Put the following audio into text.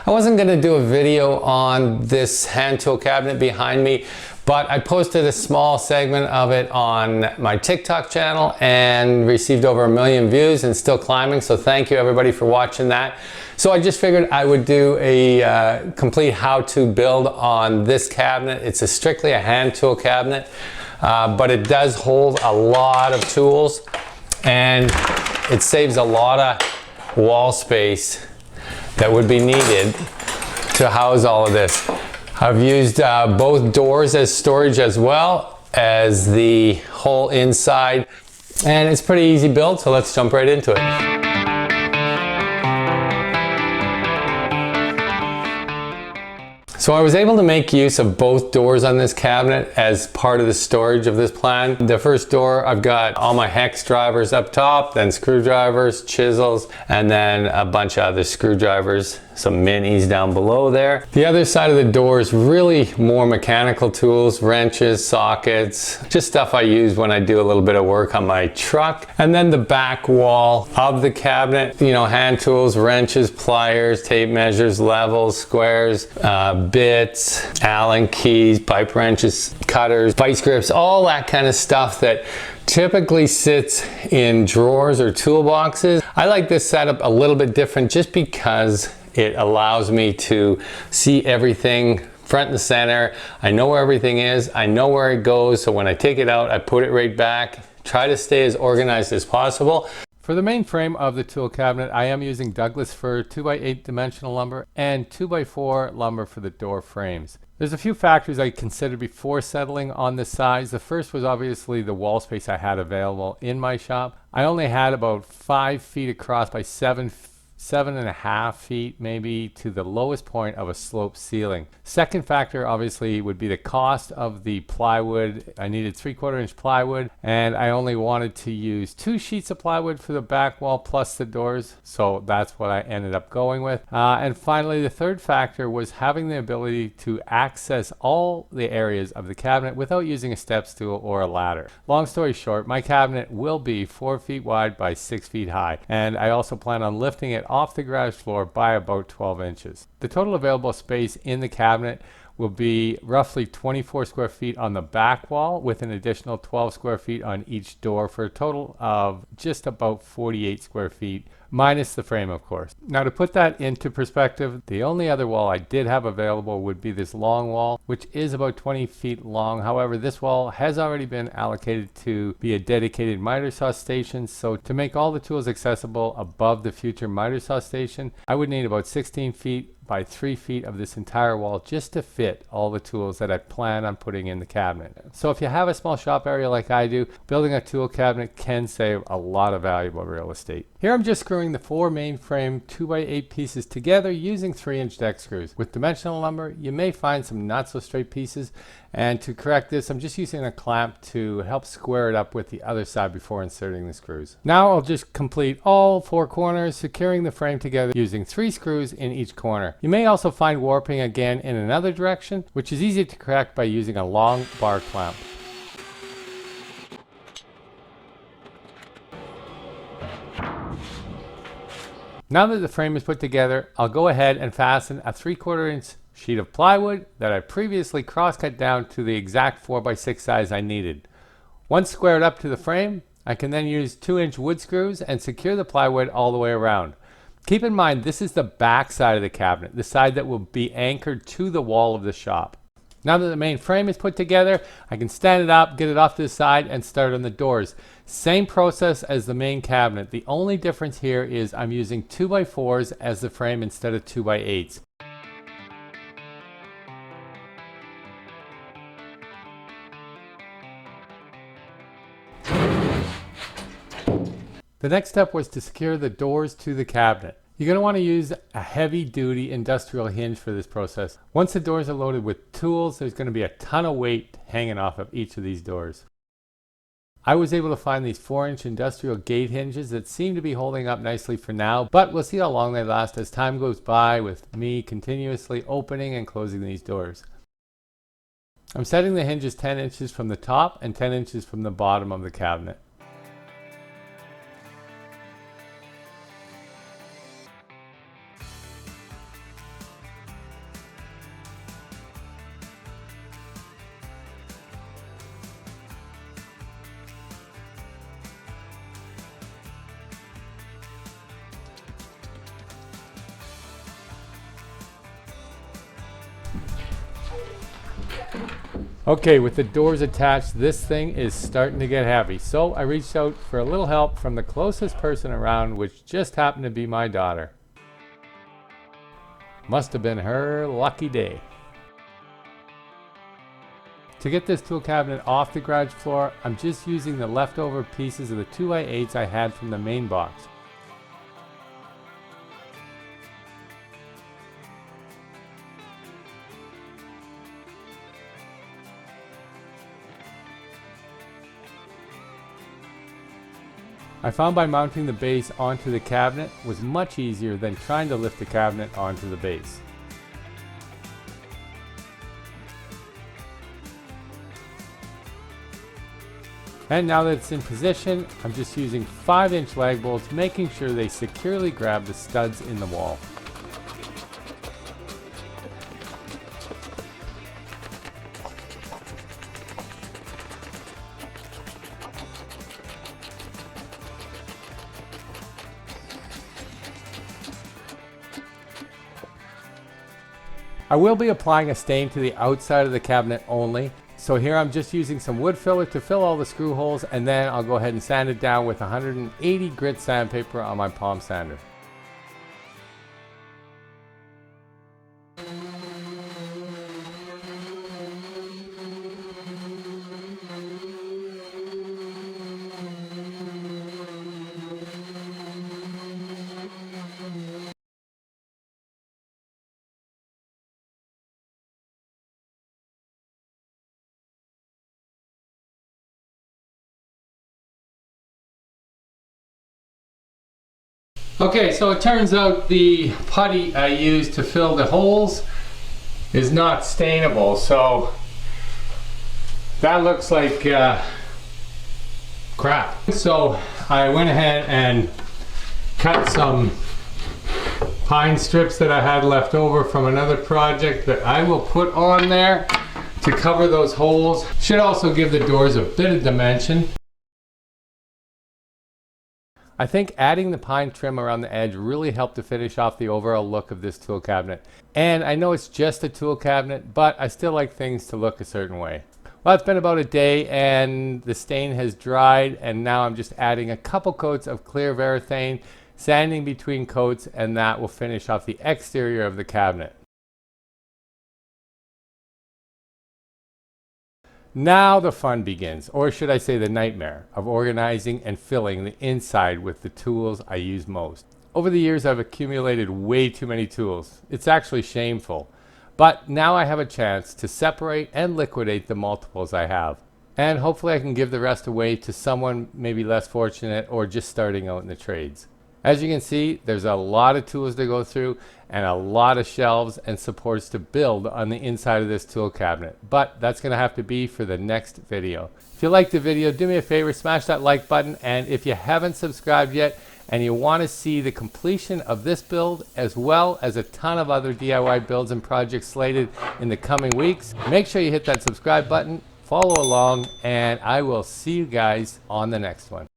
I wasn't going to do a video on this hand tool cabinet behind me, but I posted a small segment of it on my TikTok channel and received over 1 million views and still climbing. So thank you everybody for watching that. So I just figured I would do a complete how-to build on this cabinet. It's strictly a hand tool cabinet, but it does hold a lot of tools and it saves a lot of wall space that would be needed to house all of this. I've used both doors as storage as well as the whole inside, and it's pretty easy build, so let's jump right into it. So I was able to make use of both doors on this cabinet as part of the storage of this plan. The first door, I've got all my hex drivers up top, then screwdrivers, chisels, and then a bunch of other screwdrivers, some minis down below there. The other side of the door is really more mechanical tools, wrenches, sockets, just stuff I use when I do a little bit of work on my truck. And then the back wall of the cabinet, you know, hand tools, wrenches, pliers, tape measures, levels, squares, bits, Allen keys, pipe wrenches, cutters, vice grips, all that kind of stuff that typically sits in drawers or toolboxes. I like this setup a little bit different just because it allows me to see everything front and center. I know where everything is, I know where it goes, so when I take it out, I put it right back. Try to stay as organized as possible. For the main frame of the tool cabinet, I am using Douglas fir 2x8 dimensional lumber and 2x4 lumber for the door frames. There's a few factors I considered before settling on the size. The first was obviously the wall space I had available in my shop. I only had about 5 feet across by 7.5 feet maybe to the lowest point of a sloped ceiling. Second factor obviously would be the cost of the plywood. I needed 3/4 inch plywood and I only wanted to use 2 sheets of plywood for the back wall plus the doors, so that's what I ended up going with. And finally, the third factor was having the ability to access all the areas of the cabinet without using a step stool or a ladder. Long story short, my cabinet will be 4 feet wide by 6 feet high, and I also plan on lifting it off the garage floor by about 12 inches. The total available space in the cabinet will be roughly 24 square feet on the back wall with an additional 12 square feet on each door for a total of just about 48 square feet, minus the frame of course. Now to put that into perspective, the only other wall I did have available would be this long wall, which is about 20 feet long. However, this wall has already been allocated to be a dedicated miter saw station, so to make all the tools accessible above the future miter saw station, I would need about 16 feet by 3 feet of this entire wall just to fit all the tools that I plan on putting in the cabinet. So if you have a small shop area like I do, building a tool cabinet can save a lot of valuable real estate. Here I'm just screwing the 4 main frame 2x8 pieces together using 3-inch deck screws. With dimensional lumber, you may find some not so straight pieces, and to correct this, I'm just using a clamp to help square it up with the other side before inserting the screws. Now I'll just complete all 4 corners, securing the frame together using 3 screws in each corner. You may also find warping again in another direction, which is easy to correct by using a long bar clamp. Now that the frame is put together, I'll go ahead and fasten a 3/4 inch sheet of plywood that I previously cross-cut down to the exact 4x6 size I needed. Once squared up to the frame, I can then use 2-inch wood screws and secure the plywood all the way around. Keep in mind, this is the back side of the cabinet, the side that will be anchored to the wall of the shop. Now that the main frame is put together, I can stand it up, get it off to the side, and start on the doors. Same process as the main cabinet. The only difference here is I'm using 2x4s as the frame instead of 2x8s. The next step was to secure the doors to the cabinet. You're going to want to use a heavy-duty industrial hinge for this process. Once the doors are loaded with tools, there's going to be a ton of weight hanging off of each of these doors. I was able to find these 4-inch industrial gate hinges that seem to be holding up nicely for now, but we'll see how long they last as time goes by with me continuously opening and closing these doors. I'm setting the hinges 10 inches from the top and 10 inches from the bottom of the cabinet. Okay, with the doors attached, this thing is starting to get heavy. So I reached out for a little help from the closest person around, which just happened to be my daughter. Must have been her lucky day. To get this tool cabinet off the garage floor, I'm just using the leftover pieces of the 2x8s I had from the main box. I found by mounting the base onto the cabinet was much easier than trying to lift the cabinet onto the base. And now that it's in position, I'm just using 5-inch lag bolts, making sure they securely grab the studs in the wall. I will be applying a stain to the outside of the cabinet only. So here I'm just using some wood filler to fill all the screw holes, and then I'll go ahead and sand it down with 180 grit sandpaper on my palm sander. Okay, so it turns out the putty I used to fill the holes is not stainable, so that looks like crap. So I went ahead and cut some pine strips that I had left over from another project that I will put on there to cover those holes. Should also give the doors a bit of dimension. I think adding the pine trim around the edge really helped to finish off the overall look of this tool cabinet. And I know it's just a tool cabinet, but I still like things to look a certain way. Well, it's been about a day and the stain has dried, and now I'm just adding a couple coats of clear varathane, sanding between coats, and that will finish off the exterior of the cabinet. Now the fun begins, or should I say the nightmare, of organizing and filling the inside with the tools I use most. Over the years I've accumulated way too many tools. It's actually shameful. But now I have a chance to separate and liquidate the multiples I have. And hopefully I can give the rest away to someone maybe less fortunate or just starting out in the trades. As you can see, there's a lot of tools to go through and a lot of shelves and supports to build on the inside of this tool cabinet. But that's going to have to be for the next video. If you liked the video, do me a favor, smash that like button. And if you haven't subscribed yet and you want to see the completion of this build as well as a ton of other DIY builds and projects slated in the coming weeks, make sure you hit that subscribe button, follow along, and I will see you guys on the next one.